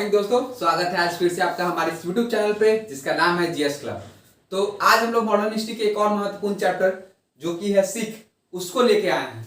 Morning दोस्तों, स्वागत है आज फिर से आपका हमारे इस यूट्यूब चैनल पे जिसका नाम है जीएस क्लब। तो आज हम लोग मॉडर्न हिस्ट्री के एक और महत्वपूर्ण चैप्टर जो कि है सिख, उसको लेके आए हैं।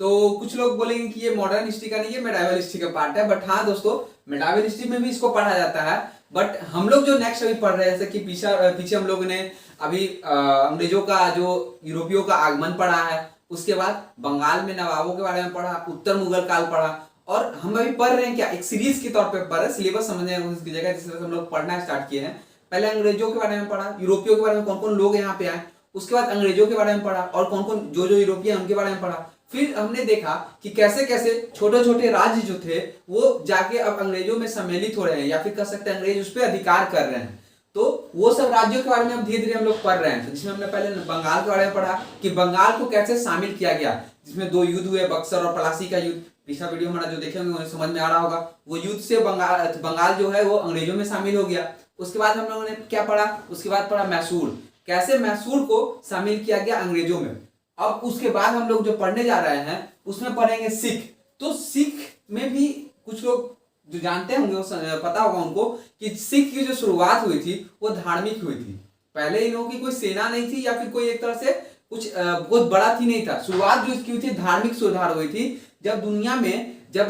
तो कुछ लोग बोलेंगे कि ये मॉडर्न हिस्ट्री का नहीं है, मेडाइवल हिस्ट्री का पार्ट है। बट हाँ दोस्तों, मेडाइवल हिस्ट्री में भी इसको पढ़ा जाता है। बट हम लोग जो नेक्स्ट अभी पढ़ रहे हैं, जैसे कि पीछे हम लोग ने अभी अंग्रेजों का जो यूरोपियों का आगमन पढ़ा है, उसके बाद बंगाल में नवाबों के बारे में पढ़ा, उत्तर मुगल काल पढ़ा, और हम अभी पढ़ रहे हैं क्या, एक सीरीज के तौर पे पढ़ रहे हैं। सिलेबस समझने की कोशिश कीजिएगा जिस तरह से हम लोग पढ़ना स्टार्ट किए हैं। पहले अंग्रेजों के बारे में पढ़ा, यूरोपियों के बारे में कौन कौन लोग यहाँ पे आए, उसके बाद अंग्रेजों के बारे में पढ़ा और कौन कौन जो जो यूरोपीय उनके बारे में पढ़ा। फिर हमने देखा कि कैसे कैसे छोटे छोटे राज्य जो थे वो जाके अब अंग्रेजों में सम्मिलित हो रहे हैं, या फिर कह सकते हैं अंग्रेज उस पर अधिकार कर रहे हैं। तो वो सब राज्यों के बारे में अब धीरे धीरे हम लोग पढ़ रहे हैं। तो जिसमें हमने पहले बंगाल के बारे में पढ़ा कि बंगाल को कैसे शामिल किया गया, जिसमें 2 युद्ध हुए, बक्सर और प्लासी का युद्ध। पिछला वीडियो हमारा जो देखे होंगे उन्हें समझ में आ रहा होगा। वो युद्ध से बंगाल जो है वो अंग्रेजों में शामिल हो गया। उसके बाद हम लोगों ने क्या पढ़ा, उसके बाद पढ़ा मैसूर, कैसे मैसूर को शामिल किया गया अंग्रेजों में। अब उसके बाद हम लोग जो पढ़ने जा रहे हैं उसमें पढ़ेंगे सिख। तो सिख में भी कुछ लोग जो जानते होंगे, पता होगा उनको कि सिख की जो शुरुआत हुई थी वो धार्मिक हुई थी। पहले इन लोगों की कोई सेना नहीं थी, या फिर कोई एक तरह से कुछ बहुत बड़ा थी नहीं था। शुरुआत जो इसकी हुई थी धार्मिक सुधार हुई थी, जब दुनिया में जब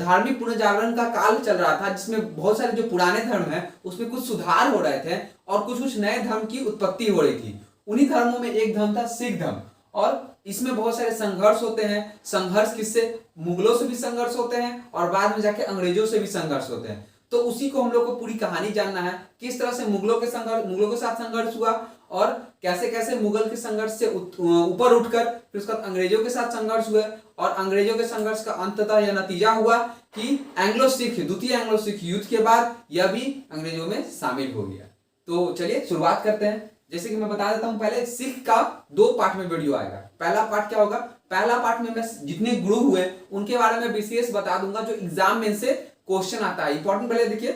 धार्मिक पुनर्जागरण का काल चल रहा था, जिसमें बहुत सारे जो पुराने धर्म है उसमें कुछ सुधार हो रहे थे और कुछ कुछ नए धर्म की उत्पत्ति हो रही थी। उन्हीं धर्मों में एक धर्म था सिख धर्म, और इसमें बहुत सारे संघर्ष होते हैं। संघर्ष किससे, मुगलों से भी संघर्ष होते हैं और बाद में जाके अंग्रेजों से भी संघर्ष होते हैं। तो उसी को हम लोग को पूरी कहानी जानना है, किस तरह से मुगलों के साथ संघर्ष हुआ और कैसे कैसे मुगल के संघर्ष से ऊपर उठकर फिर उसके बाद अंग्रेजों के साथ संघर्ष हुए, और अंग्रेजों के संघर्ष का अंततः यह नतीजा हुआ कि द्वितीय एंग्लो सिख युद्ध के बाद यह भी अंग्रेजों में शामिल हो गया। तो चलिए शुरुआत करते हैं। जैसे कि मैं बता देता हूं, पहले सिख का 2 पार्ट में वीडियो आएगा। पहला पार्ट क्या होगा, पहला पार्ट में मैं जितने गुरु हुए उनके बारे में विशेष बता दूंगा जो एग्जाम में से क्वेश्चन आता है। इंपॉर्टेंट पहले देखिए,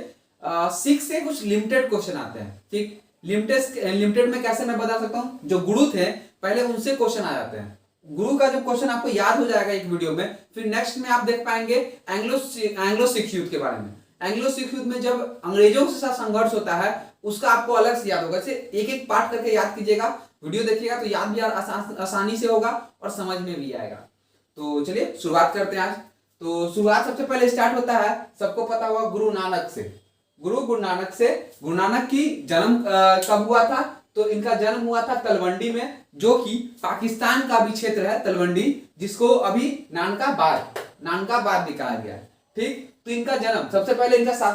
सिख से कुछ लिमिटेड क्वेश्चन आते हैं। ठीक, लिमिटेड में कैसे मैं बता सकता हूं, जो गुरु थे पहले उनसे क्वेश्चन आ जाते हैं। गुरु का जब क्वेश्चन आपको याद हो जाएगा एक वीडियो में, फिर नेक्स्ट में आप देख पाएंगे एंग्लो सिख युद्ध के बारे में। एंग्लो सिख युद्ध में जब अंग्रेजों के साथ संघर्ष होता है उसका आपको अलग से याद होगा। एक एक पार्ट करके याद कीजिएगा, वीडियो देखिएगा तो याद भी आसानी से होगा और समझ में भी आएगा। तो चलिए शुरुआत करते हैं आज। तो शुरुआत सबसे पहले स्टार्ट होता है, सबको पता होगा, गुरु नानक से। गुरु नानक की जन्म कब हुआ था, तो इनका जन्म हुआ था तलवंडी में, जो कि पाकिस्तान का भी क्षेत्र है तलवंडी, जिसको अभी नानकाबाद भी कहा गया है। ठीक, तो इनका जन्म सबसे पहले इनका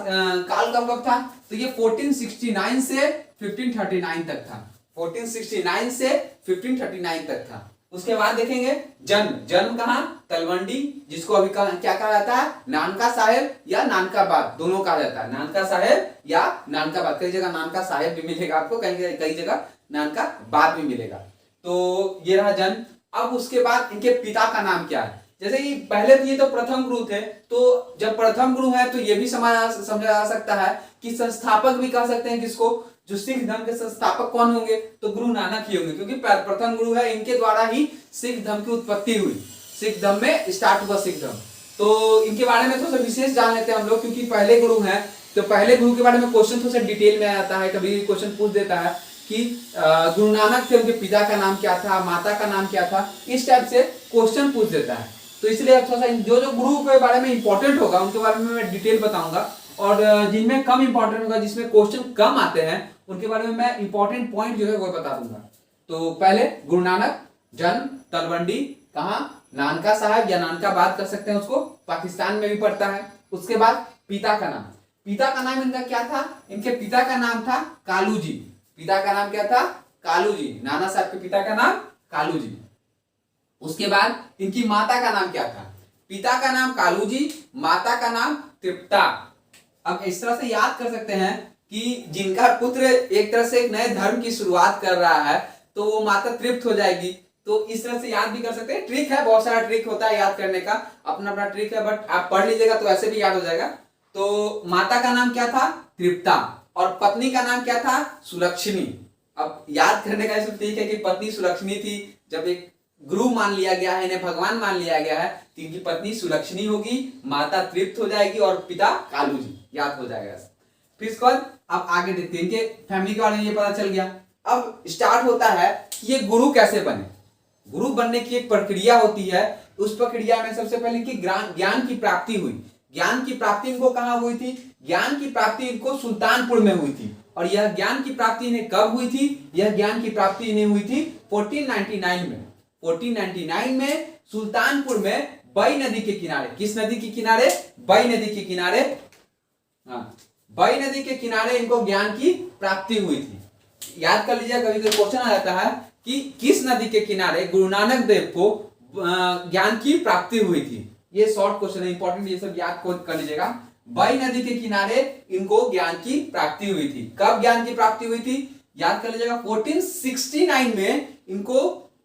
काल कब था, तो ये 1469 से 1539 तक था। 1469 से 1539 तक था। उसके बाद देखेंगे जन्म कहां, तलवंडी, जिसको अभी क्या कहा जाता है, नानका साहेब या नानकाबाद, दोनों कहा जाता है। नानका साहेब या नानकाबाद, कई जगह नानका साहेब भी मिलेगा आपको, कई जगह नानकाबाद भी मिलेगा। तो ये रहा जन्म। अब उसके बाद इनके पिता का नाम क्या है। जैसे कि पहले ये तो प्रथम गुरु थे, तो जब प्रथम गुरु है तो ये भी समझा जा सकता है कि संस्थापक भी कह सकते हैं किसको, जो सिख धर्म के संस्थापक कौन होंगे, तो गुरु नानक ही होंगे, क्योंकि प्रथम गुरु है, इनके द्वारा ही सिख धर्म की उत्पत्ति हुई, सिख धर्म में स्टार्ट हुआ सिख धर्म। तो इनके बारे में थोड़ा सा विशेष जान लेते हैं हम लोग, क्योंकि पहले गुरु हैं। तो पहले गुरु के बारे में क्वेश्चन थोड़ा सा डिटेल में आता है, कभी क्वेश्चन पूछ देता है कि गुरु नानक थे, उनके पिता का नाम क्या था, माता का नाम क्या था, इस टाइप से क्वेश्चन पूछ देता है। तो इसलिए थोड़ा सा जो गुरु के बारे में इंपॉर्टेंट होगा उनके बारे में मैं डिटेल बताऊंगा, और जिनमें कम इंपॉर्टेंट होगा, जिसमें क्वेश्चन कम आते हैं, उनके बारे में मैं इंपॉर्टेंट पॉइंट जो है वो बता दूंगा। तो पहले गुरु नानक, जन्म तलवंडी, कहां, नानका साहब या नानकाबाद कर सकते हैं उसको, पाकिस्तान में भी पड़ता है। उसके बाद पिता का नाम इनका क्या था, इनके पिता का नाम था कालू जी। पिता का नाम क्या था, कालू जी। नाना साहब के पिता का नाम कालू जी। उसके बाद इनकी माता का नाम क्या था, पिता का नाम कालू जी, माता का नाम तृप्ता। अब इस तरह से याद कर सकते हैं कि जिनका पुत्र एक तरह से एक नए धर्म की शुरुआत कर रहा है तो वो माता तृप्त हो जाएगी। तो इस तरह से याद भी कर सकते हैं। ट्रिक है, बहुत सारा ट्रिक होता है याद करने का, अपना अपना ट्रिक है, बट आप पढ़ लीजिएगा तो ऐसे भी याद हो जाएगा। तो माता का नाम क्या था, तृप्ता, और पत्नी का नाम क्या था, सुलक्षणी। अब याद करने का ठीक है कि पत्नी सुलक्षणी थी। जब एक गुरु मान लिया गया है, इन्हें भगवान मान लिया गया है, तो इनकी पत्नी सुलक्षणी होगी, माता तृप्त हो जाएगी और पिता कालू जी। याद हो जाएगा। फिर इसके बाद अब आगे देखते हैं, इनके फैमिली के बारे में ये पता चल गया। अब स्टार्ट होता है कि ये गुरु कैसे बने। गुरु बनने की एक प्रक्रिया होती है, उस प्रक्रिया में सबसे पहले इनकी ज्ञान की प्राप्ति हुई। ज्ञान की प्राप्ति इनको कहां हुई थी? ज्ञान की प्राप्ति इनको सुल्तानपुर में हुई थी। और यह ज्ञान की प्राप्ति इन्हें कब हुई थी? यह ज्ञान की प्राप्ति इन्हें हुई थी 1499 में। 1499 में सुल्तानपुर में बई नदी के किनारे, किस नदी के किनारे? बई नदी के किनारे, हाँ, बई नदी के किनारे इनको ज्ञान की प्राप्ति हुई थी। याद कर लीजिए, कभी कभी क्वेश्चन आ जाता है कि किस नदी के किनारे गुरु नानक देव को ज्ञान की प्राप्ति हुई थी। ये शॉर्ट क्वेश्चन है, इंपॉर्टेंट, ये सब याद कर लीजिएगा। बई नदी के किनारे इनको ज्ञान की प्राप्ति हुई थी। कब ज्ञान की प्राप्ति हुई थी? याद कर लीजिएगा, 1469 में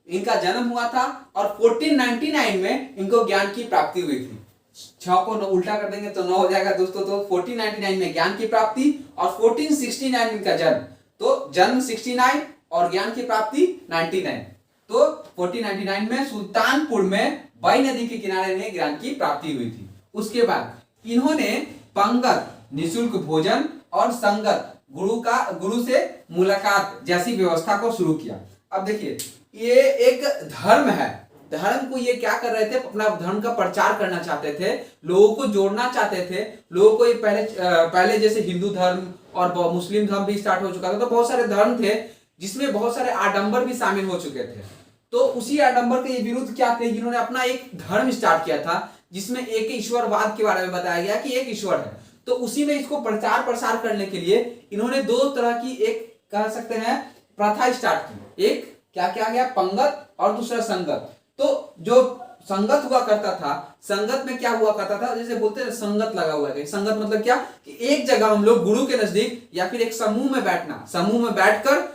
इनका जन्म हुआ था और 1499 में इनको ज्ञान की प्राप्ति हुई थी। 6 को उल्टा कर देंगे तो 9 हो जाएगा दोस्तों। तो 1499 में ज्ञान की प्राप्ति और 1469 में इनका जन्म। तो जन्म 69 और ज्ञान की प्राप्ति 99। तो 1499 में सुल्तानपुर में बई नदी के किनारे इन्हें ज्ञान की प्राप्ति हुई थी। उसके बाद इन्होंने पंगत, निःशुल्क भोजन और संगत, गुरु से मुलाकात जैसी व्यवस्था को शुरू किया। अब देखिए, ये एक धर्म है, धर्म को ये क्या कर रहे थे? अपना धर्म का प्रचार करना चाहते थे, लोगों को जोड़ना चाहते थे। लोगों को ये पहले जैसे हिंदू धर्म और मुस्लिम धर्म भी स्टार्ट हो चुका था, तो बहुत सारे धर्म थे जिसमें बहुत सारे आडंबर भी शामिल हो चुके थे। तो उसी आडंबर के विरुद्ध क्या थे? जिन्होंने अपना एक धर्म स्टार्ट किया था जिसमें एक ईश्वरवाद के बारे में बताया गया कि एक ईश्वर है। तो उसी में इसको प्रचार प्रसार करने के लिए इन्होंने 2 तरह की, एक कह सकते हैं प्रथा स्टार्ट की। एक क्या क्या गया? पंगत और दूसरा संगत। तो जो संगत हुआ करता था, संगत में क्या हुआ करता था? जैसे बोलते हैं संगत लगा हुआ है। संगत मतलब क्या? कि एक जगह हम लोग गुरु के नजदीक या फिर एक समूह में बैठना, समूह में बैठकर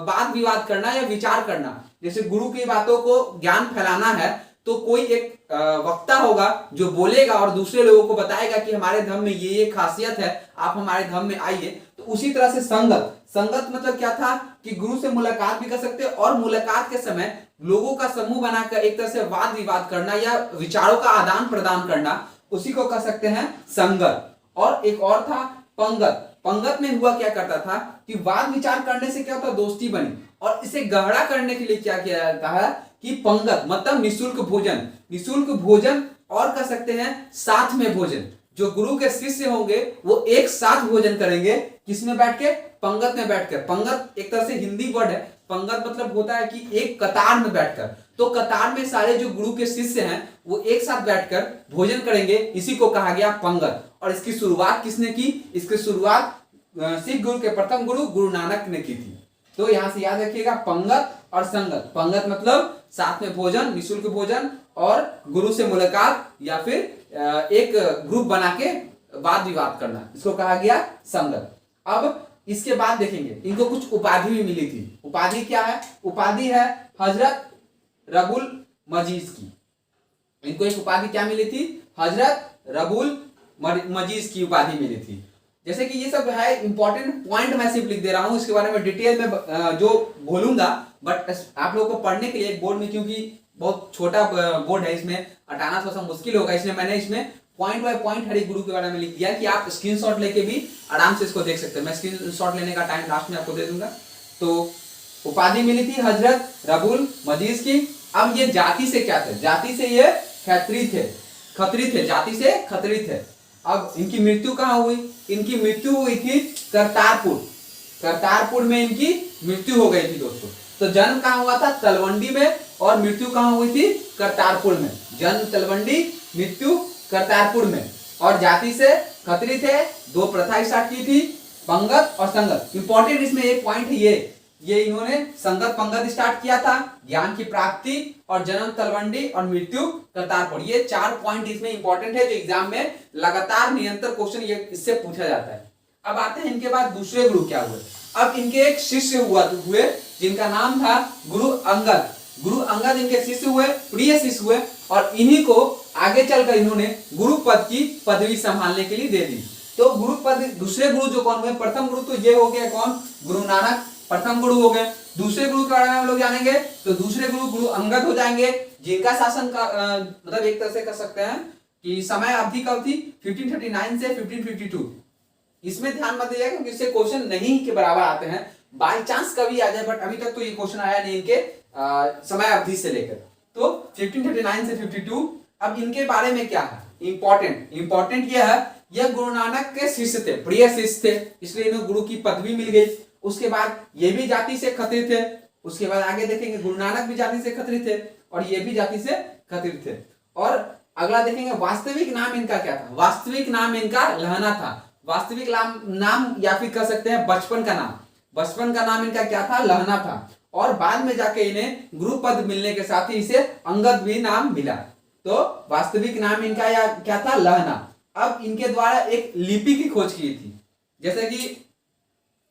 वाद विवाद करना या विचार करना। जैसे गुरु की बातों को ज्ञान फैलाना है तो कोई एक वक्ता होगा जो बोलेगा और दूसरे लोगों को बताएगा कि हमारे धर्म में ये खासियत है, आप हमारे धर्म में आइए। तो उसी तरह से संगत, संगत मतलब क्या था? कि गुरु से मुलाकात भी कर सकते हैं और मुलाकात के समय लोगों का समूह बनाकर एक तरह से वाद विवाद करना या विचारों का आदान प्रदान करना, उसी को कह सकते हैं संगत। और एक और था पंगत। पंगत में हुआ क्या करता था कि वाद विचार करने से क्या होता? दोस्ती बनी। और इसे गहरा करने के लिए क्या किया जाता है कि पंगत मतलब निःशुल्क भोजन, निःशुल्क भोजन और कह सकते हैं साथ में भोजन। जो गुरु के शिष्य होंगे वो एक साथ भोजन करेंगे, किसमें बैठ के? पंगत में बैठकर। पंगत एक तरह से हिंदी वर्ड है। पंगत मतलब होता है कि एक कतार में बैठकर। तो कतार में सारे जो गुरु के शिष्य हैं वो एक साथ बैठकर भोजन करेंगे, इसी को कहा गया पंगत। और इसकी शुरुआत किसने की? इसकी शुरुआत सिख गुरु के प्रथम गुरु गुरु नानक ने की थी। तो यहां से याद रखिएगा, पंगत और संगत। पंगत मतलब साथ में भोजन, निःशुल्क भोजन और गुरु से मुलाकात या फिर एक ग्रुप बना के वाद विवाद करना, इसको कहा गया संगत। अब इसके बाद देखेंगे इनको कुछ उपाधि भी मिली थी। उपाधि क्या है? उपाधि है हजरत रबुल मजीज की। इनको एक उपाधि क्या मिली थी? हजरत रबुल मजीज की उपाधि मिली थी। जैसे कि ये सब है इंपॉर्टेंट पॉइंट, मैं सिर्फ लिख दे रहा हूं, इसके बारे में डिटेल में जो बोलूंगा, बट आप लोगों को पढ़ने के लिए एक बोर्ड में, क्योंकि बहुत छोटा बोर्ड है, इसमें हटाना थोड़ा सा मुश्किल होगा, इसलिए मैंने इसमें पॉइंट बाय पॉइंट हर एक गुरु के बारे में लिख दिया कि आप स्क्रीनशॉट लेके भी आराम से इसको देख सकते हैं। मैं स्क्रीनशॉट लेने का टाइम लास्ट में आपको दे दूंगा। तो उपाधि मिली थी हजरत रबुल मजीज की। अब ये जाति से क्या थे? जाति से ये खत्री थे, जाति से खत्री थे। अब इनकी मृत्यु कहाँ हुई? इनकी मृत्यु हुई थी करतारपुर में इनकी मृत्यु हो गई थी दोस्तों। तो जन्म कहाँ हुआ था? तलवंडी में, और मृत्यु कहाँ हुई थी? करतारपुर में। जन्म तलवंडी, मृत्यु करतारपुर में। और जाति से खत्री थे। 2 प्रथा स्टार्ट की थी, पंगत और संगत। इंपॉर्टेंट इसमें एक पॉइंट है ये इन्होंने संगत पंगत स्टार्ट किया था, ज्ञान की प्राप्ति और जन्म तलवंडी और मृत्यु करतारपुर। ये 4 पॉइंट इसमें इंपॉर्टेंट है जो एग्जाम में लगातार निरंतर क्वेश्चन ये इससे पूछा जाता है। अब आते हैं इनके बाद दूसरे गुरु क्या हुए। अब इनके एक शिष्य हुए जिनका नाम था गुरु अंगद। गुरु अंगद इनके शिष्य हुए, प्रिय शिष्य हुए, और इन्हीं को आगे चलकर इन्होंने गुरु पद की पदवी संभालने के लिए दे दी। तो गुरु पद, दूसरे गुरु जो कौन हुए? प्रथम गुरु तो ये हो गया कौन? गुरु नानक प्रथम गुरु हो गए। दूसरे गुरु के बारे में हम लोग जानेंगे, तो दूसरे गुरु गुरु अंगद हो जाएंगे, जिनका शासन का मतलब एक तरह से कह सकते हैं कि समय अवधि कब थी 1539 से 1552। इसमें ध्यान मत दीजिएगा क्योंकि इससे क्वेश्चन नहीं के बराबर आते हैं, बाई चांस कभी आ जाए, बट अभी तक तो ये क्वेश्चन आया नहीं इनके समय अवधि से लेकर। तो 1539 से 52। अब इनके बारे में क्या है इंपॉर्टेंट यह है, यह गुरु नानक के शिष्य थे, प्रिय शिष्य थे, इसलिए इन्हें गुरु की पदवी मिल गई। उसके बाद ये भी जाति से खत्री थे, उसके बाद आगे देखेंगे गुरु नानक भी जाति से खत्री थे और ये भी जाति से खत्री थे। और अगला देखेंगे वास्तविक नाम इनका क्या था। वास्तविक नाम इनका लहना था। वास्तविक नाम या फिर कह सकते हैं बचपन का नाम इनका क्या था, लहना था। और बाद में जाके इन्हें गुरु पद मिलने के साथ ही इसे अंगद भी नाम मिला। तो वास्तविक नाम इनका या क्या था, लहना। अब इनके द्वारा एक लिपि की खोज की थी। जैसे कि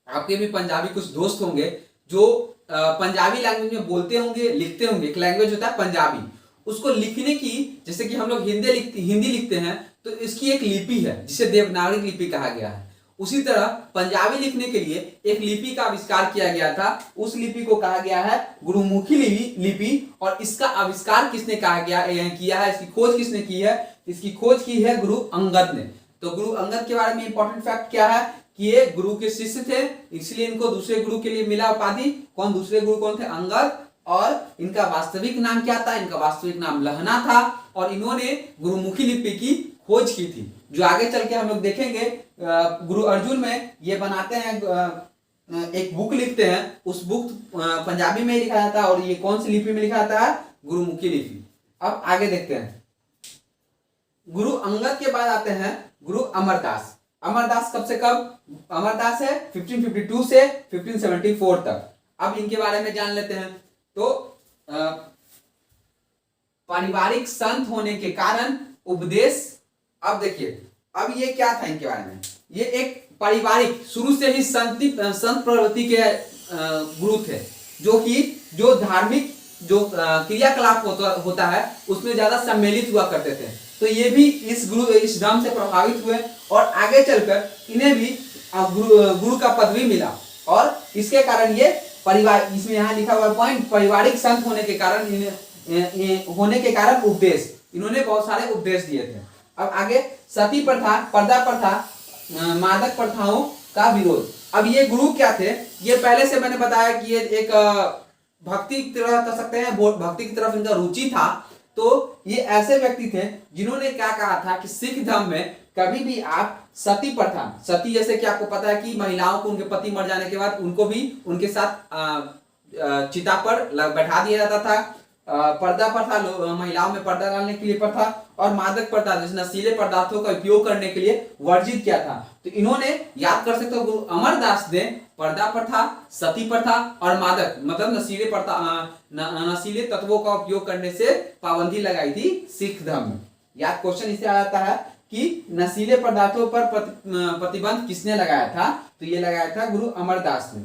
आपके भी पंजाबी कुछ दोस्त होंगे जो पंजाबी लैंग्वेज में बोलते होंगे, लिखते होंगे। एक लैंग्वेज होता है पंजाबी, उसको लिखने की, जैसे कि हम लोग हिंदी लिखते हैं तो इसकी एक लिपि है जिसे देवनागरी लिपि कहा गया है। उसी तरह पंजाबी लिखने के लिए एक लिपि का आविष्कार किया गया था। उस लिपि को कहा गया है गुरुमुखी लिपि। और इसका आविष्कार किसने किया है, इसकी खोज किसने की है, इसकी खोज की है गुरु अंगद ने। तो गुरु अंगद के बारे में इंपॉर्टेंट फैक्ट क्या है कि ये गुरु के शिष्य थे, इसलिए इनको दूसरे गुरु के लिए मिला उपाधि। दूसरे गुरु कौन थे, अंगद। और इनका वास्तविक नाम क्या था, इनका वास्तविक नाम लहना था। और इन्होंने गुरुमुखी लिपि की खोज की थी, जो आगे चल के हम लोग देखेंगे। गुरु अर्जुन में ये बनाते हैं, एक बुक लिखते हैं, उस बुक पंजाबी में लिखा जाता है और ये कौन सी लिपि में लिखा जाता है, गुरुमुखी लिपि। अब आगे देखते हैं। गुरु अंगद के बाद आते हैं गुरु अमरदास। अमरदास कब से कब, अमरदास है 1552 से 1574 तक। अब इनके बारे में जान लेते हैं। तो पारिवारिक संत होने के कारण उपदेश, अब देखिए अब ये क्या था इनके बारे में, ये एक पारिवारिक शुरू से ही संत प्रवृत्ति के गुरु थे, जो धार्मिक जो क्रियाकलाप होता है उसमें ज्यादा सम्मिलित हुआ करते थे। तो ये भी इस धर्म से प्रभावित हुए और आगे चलकर इन्हें भी गुरु का पदवी मिला। और इसके कारण ये परिवार, इसमें यहाँ लिखा हुआ पॉइंट, पारिवारिक संत होने के कारण उपदेश, इन्होंने बहुत सारे उपदेश दिए थे। अब आगे सती प्रथा, पर्दा प्रथा, मादक प्रथाओं का विरोध। अब ये गुरु क्या थे, ये पहले से मैंने बताया कि ये एक भक्ति की तरह कह सकते हैं, भक्ति की तरफ इनका रुचि था। तो ये ऐसे व्यक्ति थे जिन्होंने क्या कहा था कि सिख धर्म में कभी भी आप सती प्रथा, सती जैसे कि आपको पता है कि महिलाओं को उनके पति मर जाने के बाद उनको भी उनके साथ चिता पर बैठा दिया जाता था। पर्दा प्रथा, महिलाओं में पर्दा डालने के लिए प्रथा। और मादक प्रथा, जैसे नशीले पदार्थों का उपयोग करने के लिए वर्जित किया था। तो इन्होंने, याद कर सकते हो, गुरु अमरदास ने पर्दा प्रथा, सती प्रथा और मादक मतलब नशीले तत्वों का उपयोग करने से पाबंदी लगाई थी सिख धर्म में। याद क्वेश्चन इससे आ जाता है कि नशीले पदार्थों पर प्रतिबंध किसने लगाया था, तो ये लगाया था गुरु अमरदास ने।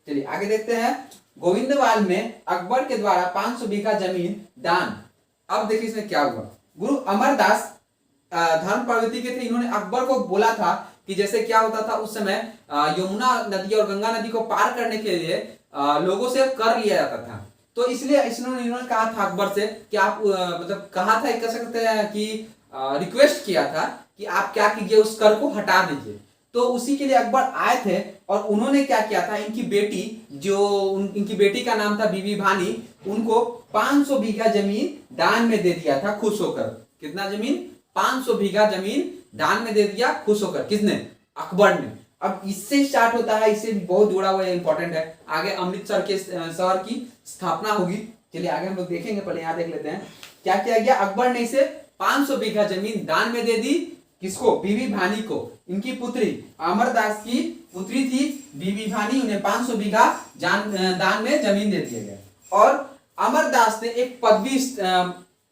चलिए आगे देखते हैं। गोविंदवाल में अकबर के द्वारा 500 बीघा जमीन दान। अब देखिए इसमें क्या हुआ। गुरु अमरदास धर्म प्रवृत्ति के थे। इन्होंने अकबर को बोला था कि जैसे क्या होता था उस समय, यमुना नदी और गंगा नदी को पार करने के लिए लोगों से कर लिया जाता था। तो इसलिए इन्होंने कहा था अकबर से कि आप मतलब कहा था, कह सकते हैं कि रिक्वेस्ट किया था कि आप क्या कीजिए, उस कर को हटा दीजिए। तो उसी के लिए अकबर आए थे और उन्होंने क्या किया था, इनकी बेटी का नाम था बीबी भानी, उनको 500 बीघा जमीन दान में दे दिया था खुश होकर। कितना जमीन, 500 बीघा जमीन दान में दे दिया खुश होकर। किसने, अकबर ने। अब इससे स्टार्ट होता है, इससे बहुत जुड़ा हुआ इंपॉर्टेंट है। आगे अमृतसर के शहर की स्थापना होगी। चलिए आगे हम लोग देखेंगे, पहले यहाँ देख लेते हैं क्या किया गया। अकबर ने इसे 500 बीघा जमीन दान में दे दी। किसको, बीबी भानी को। इनकी पुत्री, अमरदास की पुत्री थी बीबी भानी, उन्हें 500 बीघा दान में जमीन दे दिया गया। और अमरदास ने एक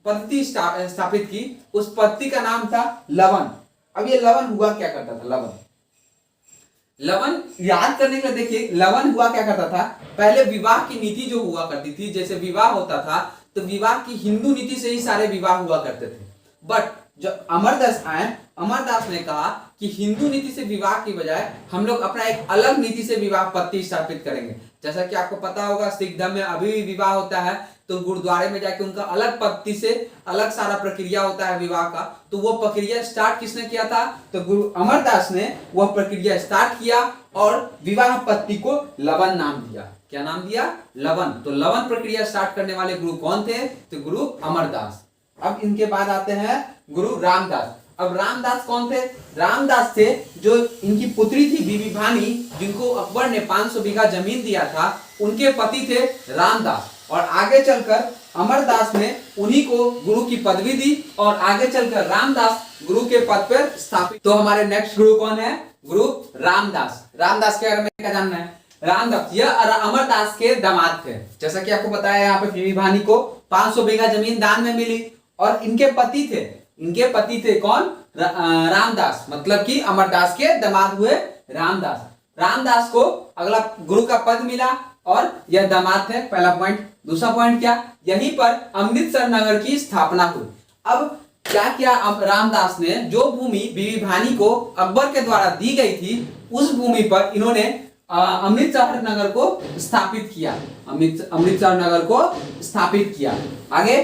पद्धति स्थापित की। उस पद्धति का नाम था लवन। अब ये लवन हुआ क्या करता था, लवन याद करने के लिए देखिए, लवन हुआ क्या करता था। पहले विवाह की नीति जो हुआ करती थी, जैसे विवाह होता था तो विवाह की हिंदू नीति से ही सारे विवाह हुआ करते थे। बट जब अमरदास आए, अमरदास ने कहा कि हिंदू नीति से विवाह की बजाय हम लोग अपना एक अलग नीति से विवाह पद्धति स्थापित करेंगे। जैसा कि आपको पता होगा सिख धर्म में अभी भी विवाह होता है तो गुरुद्वारे में जाके उनका अलग पद्धति से अलग सारा प्रक्रिया होता है विवाह का। तो वो प्रक्रिया स्टार्ट किसने किया था? तो गुरु अमरदास ने वह प्रक्रिया स्टार्ट किया और विवाह पद्धति को लवन नाम दिया। क्या नाम दिया? लवन। तो लवन प्रक्रिया स्टार्ट करने वाले गुरु कौन थे? तो गुरु अमरदास। अब इनके बाद आते हैं गुरु रामदास। अब रामदास कौन थे? रामदास थे जो इनकी पुत्री थी बीबी भानी, जिनको अकबर ने 500 बीघा जमीन दिया था, उनके पति थे रामदास। और आगे चलकर अमरदास ने उन्हीं को गुरु की पदवी दी और आगे चलकर रामदास गुरु के पद पर स्थापित। तो हमारे नेक्स्ट गुरु कौन है? गुरु रामदास। रामदास के बारे में क्या जानना है? रामदास यह अमरदास के दामाद थे। जैसा कि आपको बताया यहाँ पे बीबी भानी को 500 बीघा जमीन दान में मिली और इनके पति थे। इनके पति थे कौन? रामदास, मतलब कि अमरदास के दामाद हुए रामदास। रामदास को अगला गुरु का पद मिला और यह दामाद थे, पहला पॉइंट। दूसरा पॉइंट क्या? यहीं पर अमृतसर नगर की स्थापना हुई। अब क्या किया रामदास ने? जो भूमि बीबी भानी को अकबर के द्वारा दी गई थी, उस भूमि पर इन्होंने अमृतसर नगर को स्थापित किया। अमृतसर नगर को स्थापित किया। आगे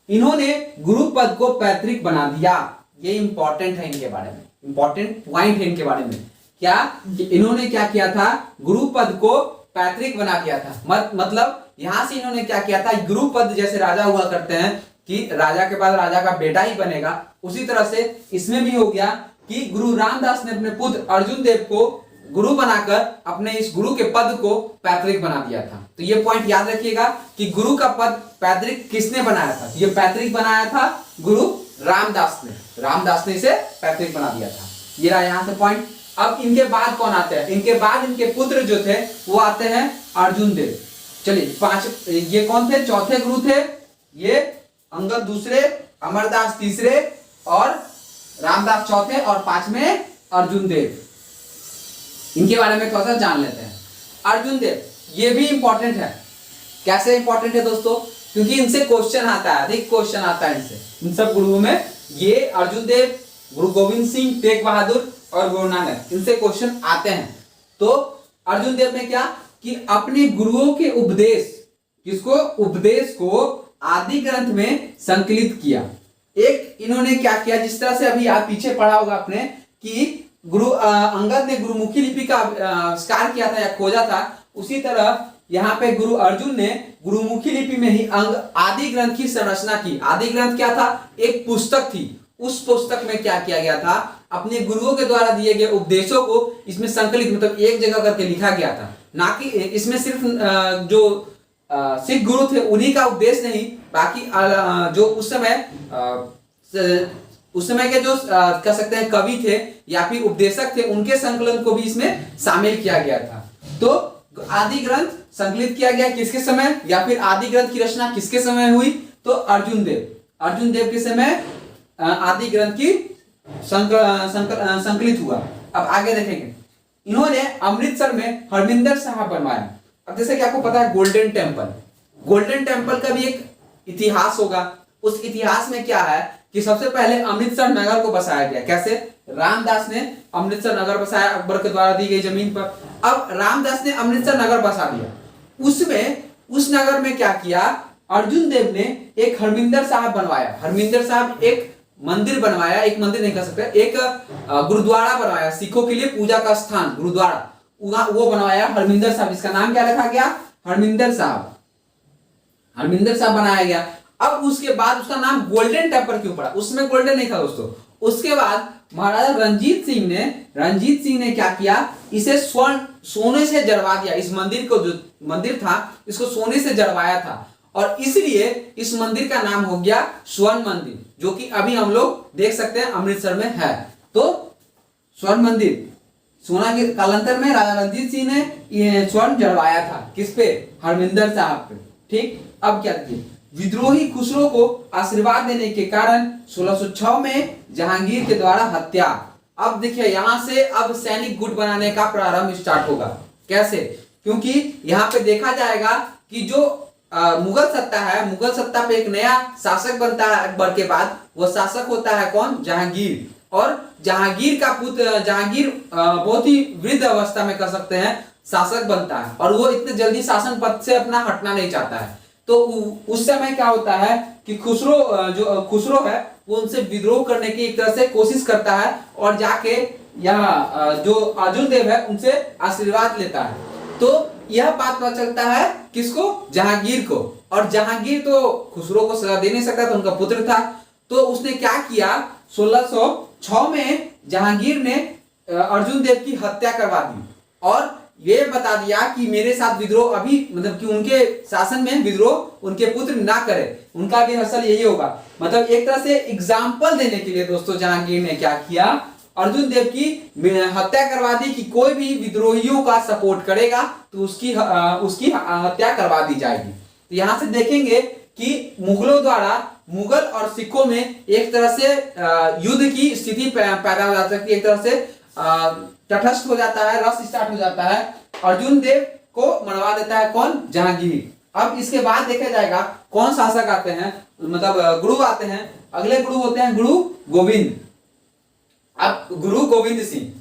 इन्होंने गुरु पद को पैतृक बना दिया। ये इंपॉर्टेंट है, इनके बारे में इंपॉर्टेंट पॉइंट है इनके बारे में। क्या कि इन्होंने क्या किया था? गुरु पद को पैतृक बना दिया था। मतलब यहां से इन्होंने क्या किया था? गुरु पद जैसे राजा हुआ करते हैं कि राजा के बाद राजा का बेटा ही बनेगा, उसी तरह से इसमें भी हो गया कि गुरु रामदास ने अपने पुत्र अर्जुन देव को गुरु बनाकर अपने इस गुरु के पद को पैतृक बना दिया था। तो ये पॉइंट याद रखिएगा कि गुरु का पद पैतृक किसने बनाया था? ये पैतृक बनाया था गुरु रामदास ने। रामदास ने इसे पैतृक बना दिया था। ये रहा यहां से पॉइंट। अब इनके बाद कौन आते हैं? इनके बाद इनके पुत्र जो थे वो आते हैं अर्जुन देव। चलिए ये कौन थे? चौथे गुरु थे ये। अंगद दूसरे, अमरदास तीसरे और रामदास चौथे और पांचवें अर्जुन देव। इनके बारे में थोड़ा सा जान लेते हैं। अर्जुन देव ये भी इंपॉर्टेंट है। कैसे इंपॉर्टेंट है दोस्तों? क्योंकि इनसे क्वेश्चन आता है, अधिक क्वेश्चन आता है इनसे। इन सब गुरुओं में ये अर्जुन देव, गुरु गोविंद सिंह, तेग बहादुर और गुरु नानक, इनसे क्वेश्चन आते हैं। तो अर्जुन देव ने क्या कि अपने गुरुओं के उपदेश, किसको? उपदेश को आदि ग्रंथ में संकलित किया। एक इन्होंने क्या किया, जिस तरह से अभी आप पीछे पढ़ा होगा आपने कि गुरु अंगद ने गुरुमुखी लिपि का आविष्कार किया था या खोजा था, उसी तरह यहाँ पे गुरु अर्जुन ने गुरुमुखी लिपि में ही अंग आदि ग्रंथ की संरचना की। आदि ग्रंथ क्या था? एक पुस्तक थी। उस पुस्तक में क्या किया गया था? अपने गुरुओं के द्वारा दिए गए उपदेशों को इसमें संकलित, मतलब एक जगह करके लिखा गया था। ना कि इसमें सिर्फ जो सिख गुरु थे उन्हीं का उपदेश नहीं, बाकी जो उस समय के जो कह सकते हैं कवि थे या फिर उपदेशक थे, उनके संकलन को भी इसमें शामिल किया गया था। तो आदि ग्रंथ संकलित किया गया किसके समय, या फिर आदि ग्रंथ की रचना किसके समय हुई? तो अर्जुन देव के समय आदि ग्रंथ की संकलित हुआ। अब आगे देखेंगे, इन्होंने अमृतसर में हरमिंदर साहिब बनवाया। अब जैसे कि आपको पता है गोल्डन टेम्पल का भी एक इतिहास होगा। उस इतिहास में क्या है कि सबसे पहले अमृतसर नगर को बसाया गया। कैसे? रामदास ने अमृतसर नगर बसाया अकबर के द्वारा दी गई जमीन पर। अब रामदास ने अमृतसर नगर बसा दिया। उस नगर में क्या किया? अर्जुन देव ने एक हरमिंदर साहिब बनवाया। हरमिंदर साहिब एक मंदिर बनवाया, एक मंदिर नहीं कह सकते, एक गुरुद्वारा बनवाया, सिखों के लिए पूजा का स्थान गुरुद्वारा वो बनवाया हरमिंदर साहिब। इसका नाम क्या रखा गया? हरमिंदर साहिब बनाया गया। अब उसके बाद उसका नाम गोल्डन टेम्पल क्यों पड़ा? उसमें गोल्डन नहीं था दोस्तों। उसके बाद महाराजा रणजीत सिंह ने क्या किया? इसे सोने से जड़वा दिया। इस मंदिर को, जो मंदिर था, इसको सोने से जड़वाया था और इसलिए इस मंदिर का नाम हो गया स्वर्ण मंदिर, जो कि अभी हम लोग देख सकते हैं अमृतसर में है। तो स्वर्ण मंदिर, सोना के कालांतर में राजा रणजीत सिंह ने ये स्वर्ण जड़वाया था। किस पे? हरमिंदर साहब पे। ठीक। अब क्या किया? विद्रोही खुसरो को आशीर्वाद देने के कारण 1606 में जहांगीर के द्वारा हत्या। अब देखिए यहां से अब सैनिक गुट बनाने का प्रारंभ स्टार्ट होगा। कैसे? क्योंकि यहां पे देखा जाएगा कि जो मुगल सत्ता है, मुगल सत्ता पे एक नया शासक बनता है अकबर के बाद। वह शासक होता है कौन? जहांगीर। और जहांगीर का पुत्र जहांगीर बहुत ही वृद्ध अवस्था में कह सकते हैं शासक बनता है और वो इतने जल्दी शासन पद से अपना हटना नहीं चाहता है। तो उस समय क्या होता है कि जो खुसरो है वो उनसे विद्रोह करने की एक तरह से कोशिश करता है और जाके यहाँ जो अर्जुन देव है उनसे आशीर्वाद लेता है। तो यह बात पता चलता है किसको, जहांगीर को। और जहांगीर तो खुसरो को सजा दे नहीं सकता था, उनका पुत्र था। तो उसने क्या किया, 1606 में जहांगीर ने अर्जुन देव की हत्या करवा दी और ये बता दिया कि मेरे साथ विद्रोह अभी मतलब कि उनके शासन में विद्रोह उनके पुत्र ना करे, उनका भी हसल यही होगा। मतलब एक तरह से एग्जाम्पल देने के लिए दोस्तों जहांगीर ने क्या किया, अर्जुन देव की हत्या करवा दी कि कोई भी विद्रोहियों का सपोर्ट करेगा तो उसकी हत्या करवा दी जाएगी। तो यहां से देखेंगे कि मुगलों द्वारा मुगल और सिखों में एक तरह से युद्ध की स्थिति पैदा हो जाती है, एक तरह से तटस्थ हो जाता है, रस स्टार्ट हो जाता है। अर्जुन देव को मरवा देता है कौन, जहांगीर। अब इसके बाद देखा जाएगा कौन शासक आते हैं, मतलब गुरु आते हैं। अगले गुरु होते हैं गुरु गोविंद। अब गुरु गोविंद सिंह,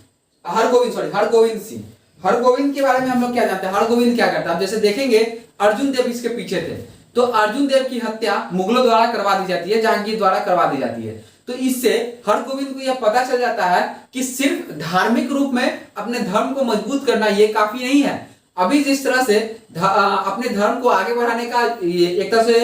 हरगोविंद सिंह। हरगोविंद के बारे में हम लोग क्या जानते हैं, हरगोविंद क्या करता है। अब जैसे देखेंगे अर्जुन देव इसके पीछे थे, तो अर्जुन देव की हत्या मुगलों द्वारा करवा दी जाती है, जहांगीर द्वारा करवा दी जाती है। तो इससे हरगोविंद को यह पता चल जाता है कि सिर्फ धार्मिक रूप में अपने धर्म को मजबूत करना ये काफी नहीं है। अभी जिस तरह से अपने धर्म को आगे बढ़ाने का एक तरह से